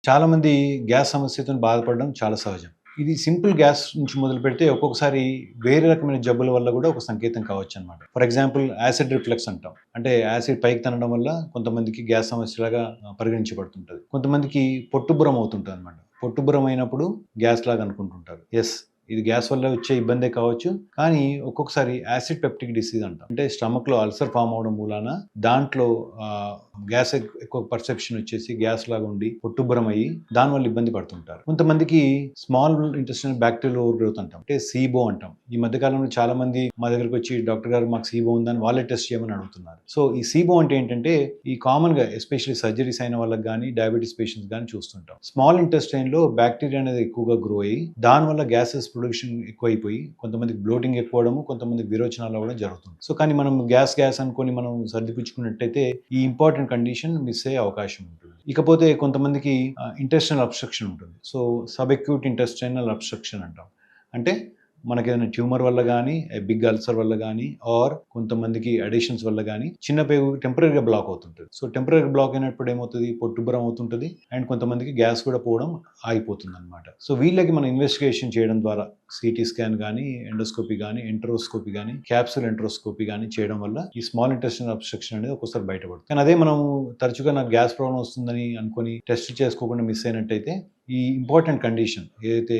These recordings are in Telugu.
చాలా మంది గ్యాస్ సమస్యతో బాధపడడం చాలా సహజం. ఇది సింపుల్ గ్యాస్ నుంచి మొదలుపెడితే ఒక్కొక్కసారి వేరే రకమైన జబ్బుల వల్ల కూడా ఒక సంకేతం కావచ్చనమాట. ఫర్ ఎగ్జాంపుల్ యాసిడ్ రిఫ్లక్స్ అంటాం. అంటే యాసిడ్ పైకి తన్నడం వల్ల కొంతమందికి గ్యాస్ సమస్యలాగా పరిగణించబడుతుంటది. కొంతమందికి పొట్టుబురం అవుతుంటదనమాట. పొట్టుబురం అయినప్పుడు గ్యాస్ లాగా అనుకుంటుంటారు. యెస్, ఇది గ్యాస్ వల్ల వచ్చే ఇబ్బందే కావచ్చు. కానీ ఒక్కొక్కసారి యాసిడ్ పెప్టిక్ డిసీజ్ అంటాం. అంటే స్టమక్‌లో అల్సర్ ఫార్మ్ అవ్వడం మూలాన దాంట్లో గ్యాస్ ఎక్కువ పర్సెప్షన్ వచ్చేసి గ్యాస్ లాగా ఉండి పొట్టుబురం అయ్యి దానివల్ల ఇబ్బంది పడుతుంటారు. కొంతమందికి small intestinal bacterial over growth అంటాం. అంటే సీబో అంటాం. ఈ మధ్య కాలంలో చాలా మంది మా దగ్గరికి వచ్చి డాక్టర్ గారు మాకు సీబో ఉందని వాళ్ళే టెస్ట్ చేయమని అడుగుతున్నారు. సో ఈ సీబో అంటే ఏంటంటే ఈ కామన్‌గా ఎస్పెషల్లీ సర్జరీస్ అయిన వాళ్ళకి కానీ డయాబెటీస్ పేషెంట్స్ కానీ చూస్తుంటాం. స్మాల్ ఇంటెస్టైన్ లో బ్యాక్టీరియా అనేది ఎక్కువగా గ్రో అయ్యి దానివల్ల గ్యాసెస్ ప్రొడక్షన్ ఎక్కువైపోయి కొంతమందికి బ్లోటింగ్ ఎక్కువడము, కొంతమందికి విరోచనాలు అవ్వడం జరుగుతుంది. సో కానీ మనం గ్యాస్ అనుకొని మనం సర్దిపుచ్చుకున్నట్టయితే ఈ ఇంపార్టెంట్ కండిషన్ మిస్ అయ్యే అవకాశం ఉంటుంది. ఇకపోతే కొంతమందికి ఇంటెస్టైనల్ అబ్స్ట్రక్షన్ ఉంటుంది. So sub acute intestinal abstraction అంటాం. అంటే మనకి ఏదైనా ట్యూమర్ వల్ల కానీ, బిగ్ అల్సర్ వల్ల కానీ, ఆర్ కొంతమందికి అడిషన్స్ వల్ల కానీ చిన్న పేగు టెంపరీగా బ్లాక్ అవుతుంటుంది. సో టెంపరీగా బ్లాక్ అయినప్పుడు ఏమవుతుంది, పొట్టుబురం అవుతుంటుంది అండ్ కొంతమందికి గ్యాస్ కూడా పోవడం ఆగిపోతుంది అనమాట. సో వీళ్ళకి మనం ఇన్వెస్టిగేషన్ చేయడం ద్వారా సిటీ స్కాన్ కానీ, ఎండోస్కోపీ కానీ, ఎంటరోస్కోపీ కానీ, క్యాప్సుల్ ఎంటరోస్కోపీ కానీ చేయడం వల్ల ఈ స్మాల్ ఇంటెస్టైనల్ అబ్స్ట్రక్షన్ అనేది ఒక్కోసారి బయటపడుతుంది. కానీ అదే మనం తరచుగా నాకు గ్యాస్ ప్రాబ్లం వస్తుందని అనుకొని టెస్ట్ చేసుకోకుండా మిస్ అయినట్టయితే ఈ ఇంపార్టెంట్ కండిషన్ ఏదైతే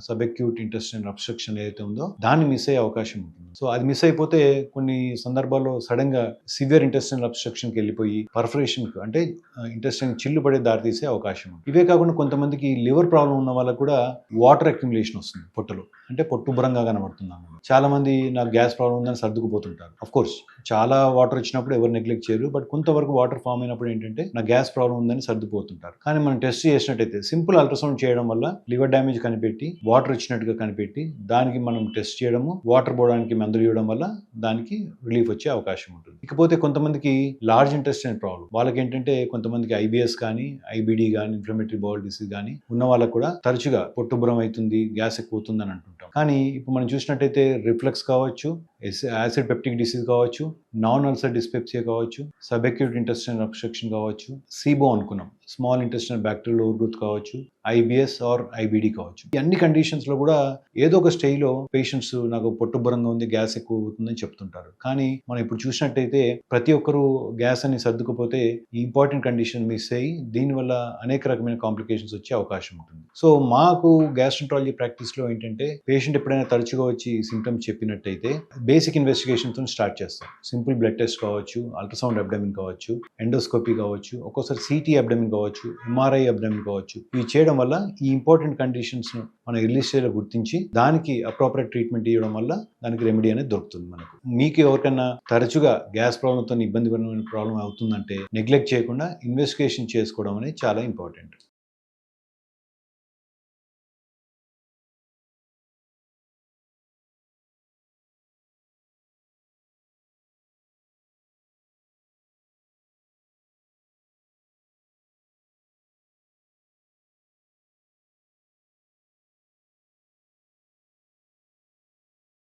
సబ్ అక్యూట్ ఇంటెస్టైనల్ అబ్స్ట్రక్షన్ ఏదైతే ఉందో దాన్ని మిస్ అయ్యే అవకాశం ఉంటుంది. సో అది మిస్ అయిపోతే కొన్ని సందర్భాల్లో సడన్ గా సివియర్ ఇంటెస్టైనల్ అబ్స్ట్రక్షన్ కి వెళ్ళిపోయి పర్ఫరేషన్ అంటే ఇంటెస్టైన్ చిల్లు పడే దారితీసే అవకాశం ఉంది. ఇవే కాకుండా కొంతమందికి లివర్ ప్రాబ్లం ఉన్న వాళ్ళకు కూడా వాటర్ అక్యుములేషన్ వస్తుంది పొట్టలో, అంటే పొట్టుబురంగా కనబడుతుంది. చాలా మంది నాకు గ్యాస్ ప్రాబ్లం ఉందని సర్దుకుపోతుంటారు. అఫ్ కోర్స్ చాలా వాటర్ వచ్చినప్పుడు ఎవరు నెగ్లెక్ట్ చేయరు, బట్ కొంతవరకు వాటర్ ఫామ్ అయినప్పుడు ఏంటంటే నా గ్యాస్ ప్రాబ్లం ఉందని సర్దుపోతుంటారు. కానీ మనం టెస్ట్ చేసినట్టయితే సింపుల్ అల్ట్రాసౌండ్ చేయడం వల్ల లివర్ డ్యామేజ్ కనిపెట్టి వాటర్ వచ్చినట్టుగా కనిపెట్టి దానికి మనం టెస్ట్ చేయడము, వాటర్ పోవడానికి మందులు ఇవ్వడం వల్ల దానికి రిలీఫ్ వచ్చే అవకాశం ఉంటుంది. ఇకపోతే కొంతమందికి లార్జ్ ఇంటెస్టైన్ ప్రాబ్లం, వాళ్ళకి ఏంటంటే కొంతమందికి ఐబిఎస్ కానీ, ఐబిడి కానీ, ఇన్ఫ్లమేటరీ బౌల్ డిసీజ్ కానీ ఉన్న వాళ్ళకు కూడా తరచుగా పొట్టుబురం అవుతుంది, గ్యాస్ ఎక్కువ అవుతుంది అని అంటుంటాం. కానీ ఇప్పుడు మనం చూసినట్టయితే రిఫ్లక్స్ కావచ్చు, యాసిడ్ పెప్టిక్ డిసీజ్ కావచ్చు, నాన్ అల్సర్ డిస్పెప్సియా కావచ్చు, సబ్ అక్యూట్ ఇంటెస్టైనల్ అబ్స్ట్రక్షన్ కావచ్చు, సీబో అనుకున్నాం, small intestinal bacterial over growth కావచ్చు, ఐబిఎస్ ఆర్ ఐబిడి కావచ్చు. ఈ అన్ని కండిషన్స్ లో కూడా ఏదో ఒక స్టేజ్లో పేషెంట్స్ నాకు పొట్టుబురంగా ఉంది, గ్యాస్ ఎక్కువ అవుతుందని చెప్తుంటారు. కానీ మనం ఇప్పుడు చూసినట్టయితే ప్రతి ఒక్కరూ గ్యాస్ అని సర్దుకుపోతే ఈ ఇంపార్టెంట్ కండిషన్ మిస్ అయ్యి దీనివల్ల అనేక రకమైన కాంప్లికేషన్స్ వచ్చే అవకాశం ఉంటుంది. సో మాకు గ్యాస్ట్రాంట్రాలజీ ప్రాక్టీస్ లో ఏంటంటే పేషెంట్ ఎప్పుడైనా తరచుగా వచ్చి సిమ్టమ్స్ చెప్పినట్టయితే బేసిక్ ఇన్వెస్టిగేషన్ తో స్టార్ట్ చేస్తాం. సింపుల్ బ్లడ్ టెస్ట్ కావచ్చు, అల్ట్రాసౌండ్ అబ్డమిన్ కావచ్చు, ఎండోస్కోపీ కావచ్చు, ఒక్కోసారి సిటీ అబ్డమిన్ కావచ్చు, ఎంఆర్ఐ అబ్డమిన్ కావచ్చు. ఇవి చేయడం వల్ల ఈ ఇంపార్టెంట్ కండిషన్స్ మనం ఎర్లీ స్టేజ్ లో గుర్తించి దానికి అప్రోప్రియట్ ట్రీట్మెంట్ ఇవ్వడం వల్ల దానికి రెమెడీ అనేది దొరుకుతుంది మనకు. మీకు ఎవరికైనా తరచుగా గ్యాస్ ప్రాబ్లంతో ఇబ్బందికరమైన ప్రాబ్లం అవుతుందంటే నెగ్లెక్ట్ చేయకుండా ఇన్వెస్టిగేషన్ చేసుకోవడం అనేది చాలా ఇంపార్టెంట్.